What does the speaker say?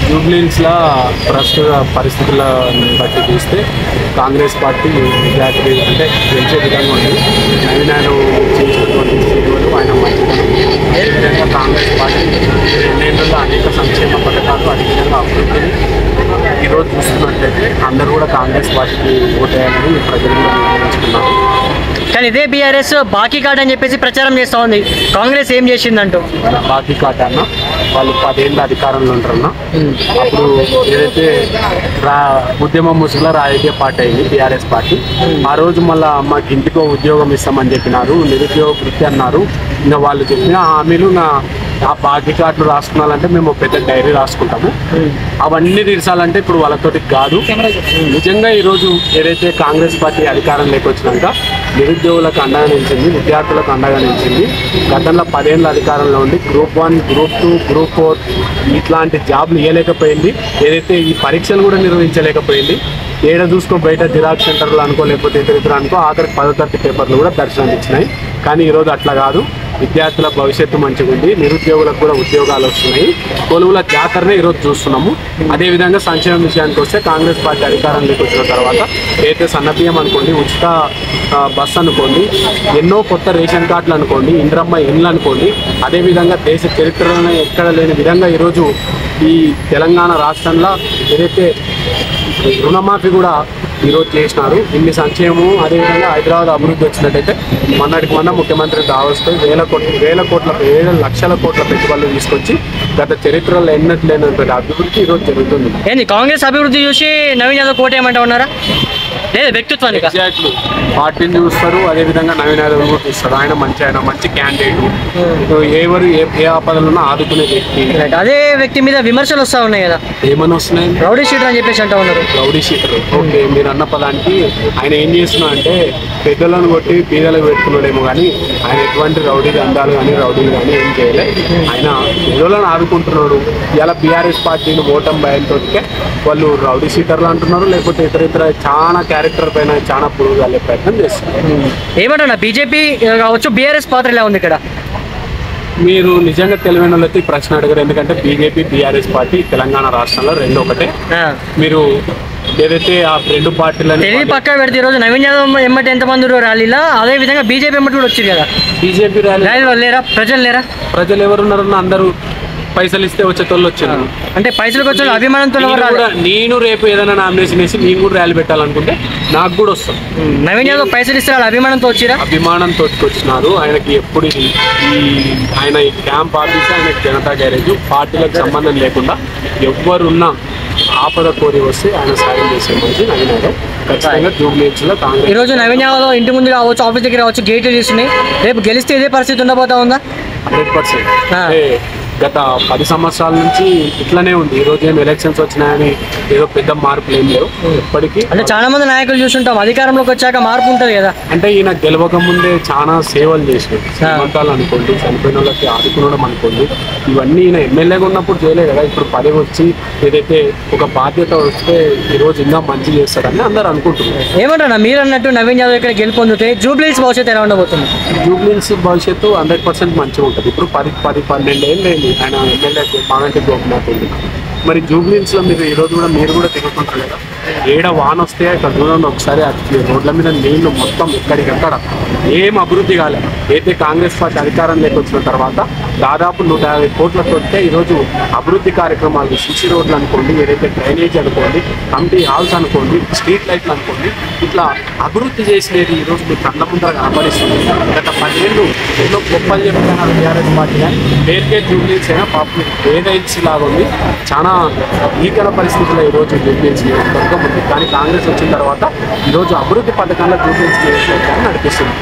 జూబ్లీహిల్స్లో ప్రస్తుత పరిస్థితులను బట్టి చూస్తే కాంగ్రెస్ పార్టీ విద్యార్థి అంటే గెలిచే విధంగా ఉంది. నవీన్ చేసినటువంటి సేవలు ఆయన మంచితనం, అదేవిధంగా కాంగ్రెస్ పార్టీ రెండేళ్లలో అనేక సంక్షేమ పథకాలు, అదేవిధంగా అభివృద్ధిని ఈరోజు చూస్తున్నట్లయితే అందరూ కూడా కాంగ్రెస్ పార్టీకి ఓటేయాలని ప్రజలు నిర్ణయించుకున్నారు. కానీ ఇదే బీఆర్ఎస్ బాకీ కార్డు అని చెప్పేసి ప్రచారం చేస్తూ ఉంది. కాంగ్రెస్ ఏం చేసిందంటూ బాకీ కార్డు అన్న వాళ్ళు 10 ఏళ్ళ అధికారంలో ఉంటారన్న. అప్పుడు ఏదైతే ఉద్యమం ముసుగులో రాజకీయ పార్టీ అయింది టీఆర్ఎస్ పార్టీ. ఆ రోజు మళ్ళీ మాకు ఇంటికో ఉద్యోగం ఇస్తామని చెప్పినారు, నిరుద్యోగ వృత్తి అన్నారు. ఇంకా వాళ్ళు చెప్పిన హామీలు ఆ బాకీ కార్డులు రాసుకున్నాలంటే మేము పెద్ద డైరీ రాసుకుంటాము. అవన్నీ తీర్చాలంటే ఇప్పుడు వాళ్ళతోటి కాదు. నిజంగా ఈరోజు ఏదైతే కాంగ్రెస్ పార్టీ అధికారం లేకొచ్చినాక నిరుద్యోగులకు అండగా నిలిచింది, విద్యార్థులకు అండగా నిలిచింది. గతంలో 10 ఏళ్ళ అధికారంలో ఉండి Group 1, Group 2, Group 4 ఇట్లాంటి జాబ్లు ఇవ్వలేకపోయింది. ఏదైతే ఈ పరీక్షలు కూడా నిర్వహించలేకపోయింది. ఏడ చూసుకో బయట జిరాక్స్ సెంటర్లు అనుకో, లేకపోతే ఇతర అనుకో, ఆఖరికి 10వ తరగతి పేపర్లు కూడా దర్శనం ఇచ్చినాయి. కానీ ఈరోజు అట్లా కాదు. విద్యార్థుల భవిష్యత్తు మంచిగా ఉంది, నిరుద్యోగులకు కూడా ఉద్యోగాలు వస్తున్నాయి. కొలువుల జాతరనే ఈరోజు చూస్తున్నాము. అదేవిధంగా సంక్షేమం విషయానికి వస్తే కాంగ్రెస్ పార్టీ అధికారంలోకి వచ్చిన తర్వాత ఏదైతే సన్నబియ్యం అనుకోండి, ఉచిత బస్ అనుకోండి, ఎన్నో కొత్త రేషన్ కార్డులు అనుకోండి, ఇంద్రమ్మ ఇండ్లు అనుకోండి, అదేవిధంగా దేశ చరిత్రలోనే ఎక్కడ లేని విధంగా ఈరోజు ఈ తెలంగాణ రాష్ట్రంలో ఏదైతే రుణమాఫీ కూడా ఈరోజు చేసినారు. ఇన్ని సంక్షేమం, అదేవిధంగా హైదరాబాద్ అభివృద్ధి వచ్చినట్టయితే మొన్నటికి మొన్న ముఖ్యమంత్రి దావొస్తే వేల లక్షల కోట్ల పెట్టుబడులు తీసుకొచ్చి గత చరిత్రలో ఎన్నట్టు లేనటువంటి అభివృద్ధి ఈరోజు జరుగుతుంది. ఏంది కాంగ్రెస్ అభివృద్ధి చూసి నవీన్ యాదవ్ కోట ఏమంటా ఉన్నారా? లేదు, వ్యక్తిత్వాన్ని ఎగ్జాక్ట్లీ పార్టీని చూస్తారు, అదేవిధంగా నవీన్ యాదవ్ కూడా చూస్తారు. ఆయన మంచి క్యాండిడేట్, ఎవరు ఏ ఆపదలున్నా ఆదుకునే వ్యక్తి. అదే వ్యక్తి మీద విమర్శలు వస్తూ ఉన్నాయి కదా, ఏమని వస్తున్నాయి? రౌడీ షీటర్ అని చెప్పేసి అంటా ఉన్నారు. రౌడీ షీటర్ ఓకే, మీరు అన్న పదానికి ఆయన ఏం చేస్తున్నా అంటే పెద్దలను కొట్టి బీదలకు పెట్టుకున్నాడేమో, కానీ ఆయన ఎటువంటి రౌడీ దందాలు కానీ రౌడీలు కానీ ఏం చేయలే. ఆయన పేదలను ఆదుకుంటున్నాడు. ఇలా బీఆర్ఎస్ పార్టీని ఓటమి భయంతో వాళ్ళు రౌడీ షీటర్లు అంటున్నారు, లేకపోతే ఇతర చాలా క్యారెక్టర్ పైన చాలా పురుగు వెళ్ళే ప్రయత్నం చేస్తున్నారు. ఏమంటున్నా బీజేపీ కావచ్చు, బీఆర్ఎస్ పాత్ర ఎలా ఉంది ఇక్కడ? మీరు నిజంగా తెలివైన వాళ్ళకి ప్రశ్న అడిగారు. ఎందుకంటే బీజేపీ బీఆర్ఎస్ పార్టీ తెలంగాణ రాష్ట్రంలో రెండు ఒకటే. మీరు ఏదైతే ఆ రెండు పార్టీలను పక్క పెడితే ఈరోజు నవీన్ యాదవ్ ఎమ్మటి ఎంతమంది ర్యాలీలా, అదే విధంగా బీజేపీ ఎమ్మటి కూడా వచ్చింది కదా. బీజేపీ ర్యాలీలో లేరా? ప్రజలు ఎవరున్నారన్న? అందరూ పైసలు ఇస్తే వచ్చేటోళ్ళు వచ్చారు. అంటే పైసలకు వచ్చే అభిమానంతో నేను రేపు ఏదైనా నామినేషన్ వేసి నేను కూడా ర్యాలీ పెట్టాలనుకుంటే నాకు కూడా వస్తాం. నవీన్ యాదవ్ పైసలు ఇస్తే అభిమానంతో వచ్చిరా? అభిమానంతో వచ్చినారు. ఆయనకి ఎప్పుడు ఆయన ఈ క్యాంప్ ఆఫీస్, ఆయన జనతా గ్యారేజ్, పార్టీలకు సంబంధం లేకుండా ఎవరున్నా ఆపద కోరి వస్తే ఆయన సాయం చేసే మనిషి నవీన్ యాదవ్. ఖచ్చితంగా జూబ్లీహిల్స్లో ఈ రోజు నవీన్ యాదవ్ ఇంటి ముందు కావచ్చు, ఆఫీస్ దగ్గర కావచ్చు, గేట్లు తీసుకున్నాయి. రేపు గెలిస్తే ఇదే పరిస్థితి ఉండబోతా ఉందా? 100%. గత 10 సంవత్సరాల నుంచి ఇట్లనే ఉంది. ఈ రోజు ఏం ఎలక్షన్స్ వచ్చినాయని ఏదో పెద్ద మార్పులు ఏం లేవు. ఎప్పటికీ అంటే చాలా మంది నాయకులు చూస్తుంటాం, అధికారంలోకి వచ్చాక మార్పు ఉంటుంది కదా. అంటే ఈయన గెలవక ముందే చాలా సేవలు చేసినాడు. శ్రీమంతాలు అనుకోండి, చనిపోయిన వాళ్ళకి ఆదుకునడం అనుకోండి, ఇవన్నీ ఈయన ఎమ్మెల్యేగా ఉన్నప్పుడు చేయలేదు కదా. ఇప్పుడు పదవి వచ్చి ఏదైతే ఒక బాధ్యత వస్తే ఈరోజు ఇంకా మంచి చేస్తాడని అందరు అనుకుంటున్నారు. ఏమంటారా మీరు అన్నట్టు నవీన్ యాదవ్ ఇక్కడ గెలుపొందితే జూబ్లీహిల్స్ భవిష్యత్తు ఎలా ఉండబోతుంది? జూబ్లీహిల్స్ భవిష్యత్తు 100% మంచిగా ఉంటుంది. ఇప్పుడు 10-12 ఏళ్ళు ఆయన ఎమ్మెల్యే మాగంటి గోపినాథ్ ఉంది. మరి జూబ్లీహిల్స్లో మీరు కూడా తిరుగుతుంటారు కదా, ఏడ వాన వస్తే ఇక్కడ దూరంలో ఒకసారి రోడ్ల మీద నీళ్లు మొత్తం ఎక్కడికక్కడ ఏం అభివృద్ధి కాలేదు. అయితే కాంగ్రెస్ పార్టీ అధికారం లేకొచ్చిన తర్వాత దాదాపు 150 కోట్లతోటే ఈరోజు అభివృద్ధి కార్యక్రమాలు, సిసి రోడ్లు అనుకోండి, ఏదైతే డ్రైనేజ్ అనుకోండి, కమిటీ హాల్స్ అనుకోండి, స్ట్రీట్ లైట్లు అనుకోండి, ఇట్లా అభివృద్ధి చేసినది ఈరోజు మీకు కళ్ళ ముందర కనపడిస్తుంది. గత 10 ఏళ్ళు ఎన్నో గొప్పలు చెప్తున్నారు టీఆర్ఎస్ పార్టీ, కానీ పేరుకే జూబ్లీహిల్స్ అయినా పాపం ఏదైతే లాగా ఉంది. చాలా భీకర పరిస్థితుల్లో ఈరోజు జూబ్లీహిల్స్ నియోజకవర్గం ఉంది. కానీ కాంగ్రెస్ వచ్చిన తర్వాత ఈరోజు అభివృద్ధి పథకాల్లో జూబ్లీహిల్స్ నియోజకవర్గాన్ని నడిపిస్తుంది.